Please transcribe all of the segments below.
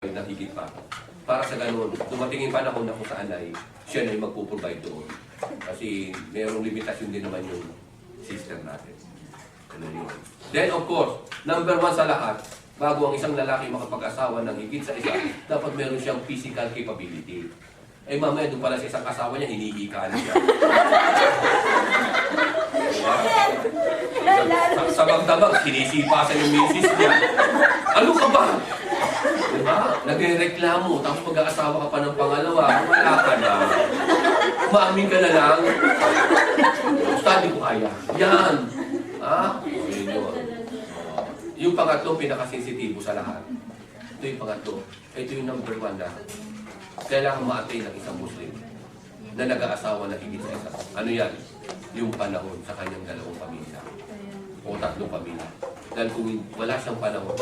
nakikit pa. Para sa ganun, dumating yung panahon na kung saan ay siya na yung magpuprovide doon. Kasi mayroong limitasyon din naman yung system natin. Ano yun. Then of course, number one sa lahat, bago ang isang lalaki makapag-asawa ng higit sa isa, dapat meron siyang physical capability. Eh mamaya doon pala sa isang asawa niya, hinihika na siya. Sa magdamag, sinisipasan yung misis niya. Ano ka ba? Diba? Nagre-reklamo, tapos mag-aasawa ka pa ng pangalawa, wala ka na. Umaamin ka na lang. Study ko kaya. Yan. Ha? Yun yun. Yung pangatlo, pinakasensitibo sa lahat. Ito yung pangatlo. Ito yung number one na kailangan ma-attain ng isang Muslim na nag-aasawa na higit sa isa. Ano yan? Yung panahon sa kanyang dalawang pamilya o tatlong pamilya. Dahil kung wala siyang panahon,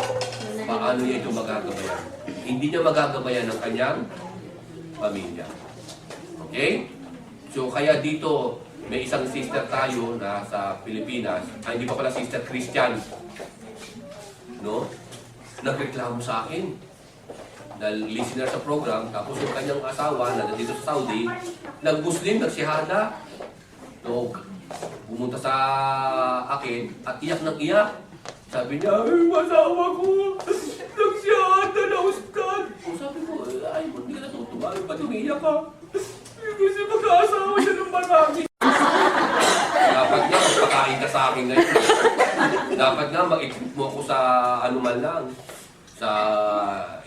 paano niya ito magagabayan? Hindi niya magagabayan ng kanyang pamilya. Okay? So kaya dito, may isang sister tayo na sa Pilipinas, hindi pa pala sister, Christian. No? Nagreklamo sa akin. Dahil listener sa program, tapos yung kanyang asawa na nandito sa Saudi, nag-Muslim, nagsihada. So, pumunta sa akin at iyak ng iyak. Sabi niya, ay, asawa ko, nagsihada na ustad. O sabi ko, ay, hindi ka natutuwa, ba't umiyak ka? Kasi mag-aasawa siya ng marami. Dapat nga, magpakain ka sa akin ngayon. Dapat nga, mag-equip mo ako sa ano man lang. Sa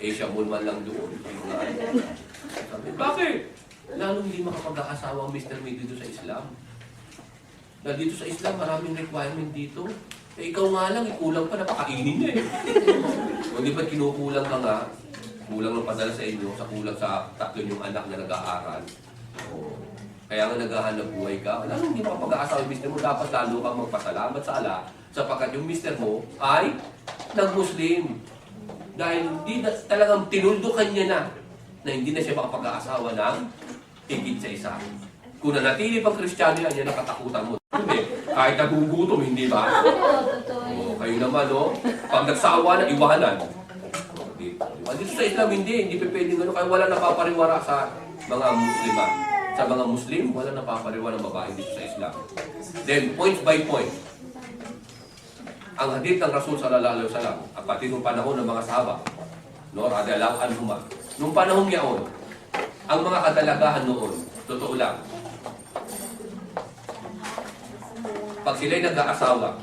Asia Mall man lang doon. Sabi, bakit? Lalong hindi makapag-aasawa ang Mr. May dito sa Islam. Dahil dito sa Islam, maraming requirement dito. Eh, ikaw nga lang, kulang pa, napakainin niya eh. Kung di ba't kinukulang ka nga, kulang ng padala sa inyo, sa kulang sa tatlo yung anak na nag-aaral. Kaya nga naghahanap buhay ka, lalong hindi makapag-aasawa yung Mr. mo, dapat lalo kang magpasalamat sa Allah, sapagkat yung Mr. mo ay nag-Muslim. Dahil hindi na, talagang tinuldukan niya na hindi na siya makapag-aasawa ng higit sa isa. Kung nanatili pang Kristiyano yan nakatakutan mo. Hindi, kahit nagugutom, hindi ba? O, kayo naman, no? Pag nagsawa na, iwanan. Dito sa Islam, hindi pwedeng gano'n. Kaya wala napapariwara sa mga Muslima. Sa mga Muslim, wala napapariwara ng babae dito sa Islam. Then, point by point, ang hadith ng Rasul sallallahu alaihi wasallam, at pati nung panahon ng mga sahaba, no, radiyallahu anhuma, nung panahon yaon, ang mga kadalagahan noon, totoo lang, pag sila'y nag-aasawa,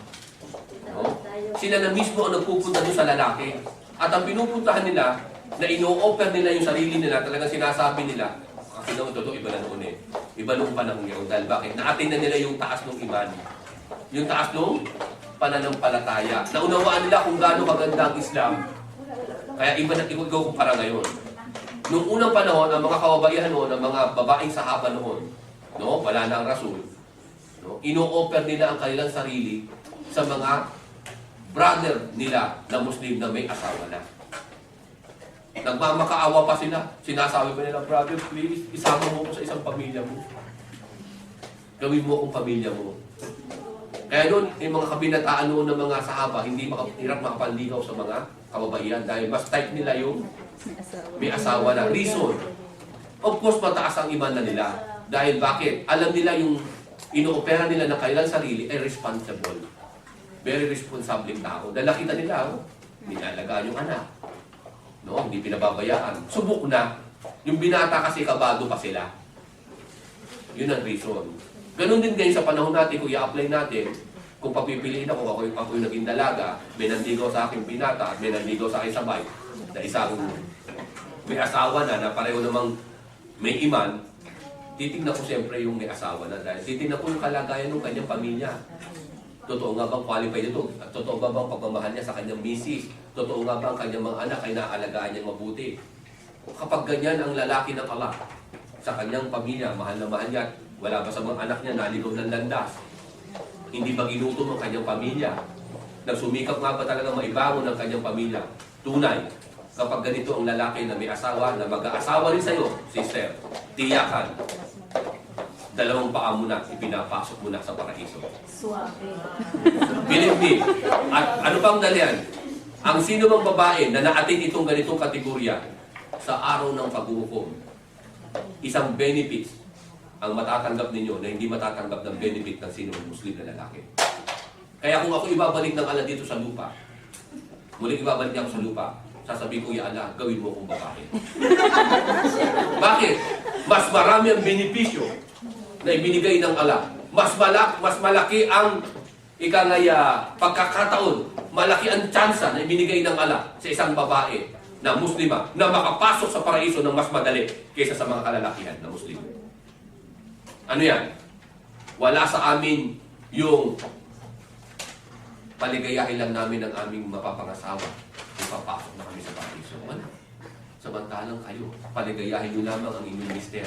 no, sila na mismo ang nagpupunta doon sa lalaki. At ang pinupuntahan nila, na ino-offer nila yung sarili nila, talagang sinasabi nila, kasi noon, totoo, iba na noon eh. Iba nung panahon yaon. Dahil bakit? Na-attain na nila yung taas ng iman. Yung taas ng pananampalataya. Naunawaan nila kung gaano maganda ang Islam. Kaya iba na ikaw kumpara ngayon. Noong unang panahon, ang mga kababaihan noon, ang mga babaeng sahaba noon, no, wala na ang Rasul, no, ino-offer nila ang kanilang sarili sa mga brother nila na Muslim na may asawa na. Nagmamakaawa pa sila. Sinasabi pa nila, brother, please, isama mo ko sa isang pamilya mo. Gawin mo akong pamilya mo. Kaya doon, yung mga kabinataan noon ng mga sahaba, hindi hirap makapanligaw sa mga kababaihan dahil mas type nila yung may asawa na. Reason, of course, mataas ang iman na nila. Dahil bakit? Alam nila yung ino-opera nila na kailang sarili ay responsible. Very responsible tao. Dahil nakita nila, nilaalagaan yung anak. No, hindi pinababayaan. Subok na. Yung binata kasi kabado pa sila. Yun ang reason. Ganon din ngayon sa panahon natin, kung i-apply natin, kung papipiliin ako yung naging dalaga, may nandigaw sa aking binata at may nandigaw sa aking sabay, na isang may asawa na pareho namang may iman, titignan ko siyempre yung may asawa na dahil titignan ko yung kalagayan ng kanyang pamilya. Totoo nga bang qualified ito? At totoo nga bang pagmamahal niya sa kanyang misis? Totoo nga bang kanyang mga anak ay naaalagaan niya mabuti? Kapag ganyan ang lalaki ng Allah sa kanyang pamilya, mahal na mahal niya, wala ba sa mga anak niya naligaw ng landas? Hindi ba ginutom ang kanyang pamilya? Nagsumikap nga ba talaga maibangon ang kanyang pamilya? Tunay, kapag ganito ang lalaki na may asawa, na mag-aasawa rin sa'yo, sister, tiyakan, dalawang paa mo na, ipinapasok mo na sa paraiso. Suwabe. Believe me. At ano pang dalian? Ang sino mang babae na naatin itong ganitong kategorya, sa araw ng paghuhukom, isang benefits ang matatanggap ninyo na hindi matatanggap ng benefit ng sinumang Muslim na lalaki. Kaya kung ako ibabalik ng Allah dito sa lupa, muling ibabalik niya ako sa lupa, sasabihin ko, Ya Allah, gawin mo akong babae. Bakit? Mas marami ang benepisyo na ibinigay ng Allah. Mas malaki ang pagkakataon, malaki ang tsansa na ibinigay ng Allah sa isang babae na Muslima na makapasok sa paraiso ng mas madali kaysa sa mga kalalakihan na Muslim. Ano yan? Wala sa amin yung paligayahin lang namin ang aming mapapangasawa kung papasok na kami sa paraiso. Wala. Samantalang kayo, paligayahin nyo lamang ang inyong mister.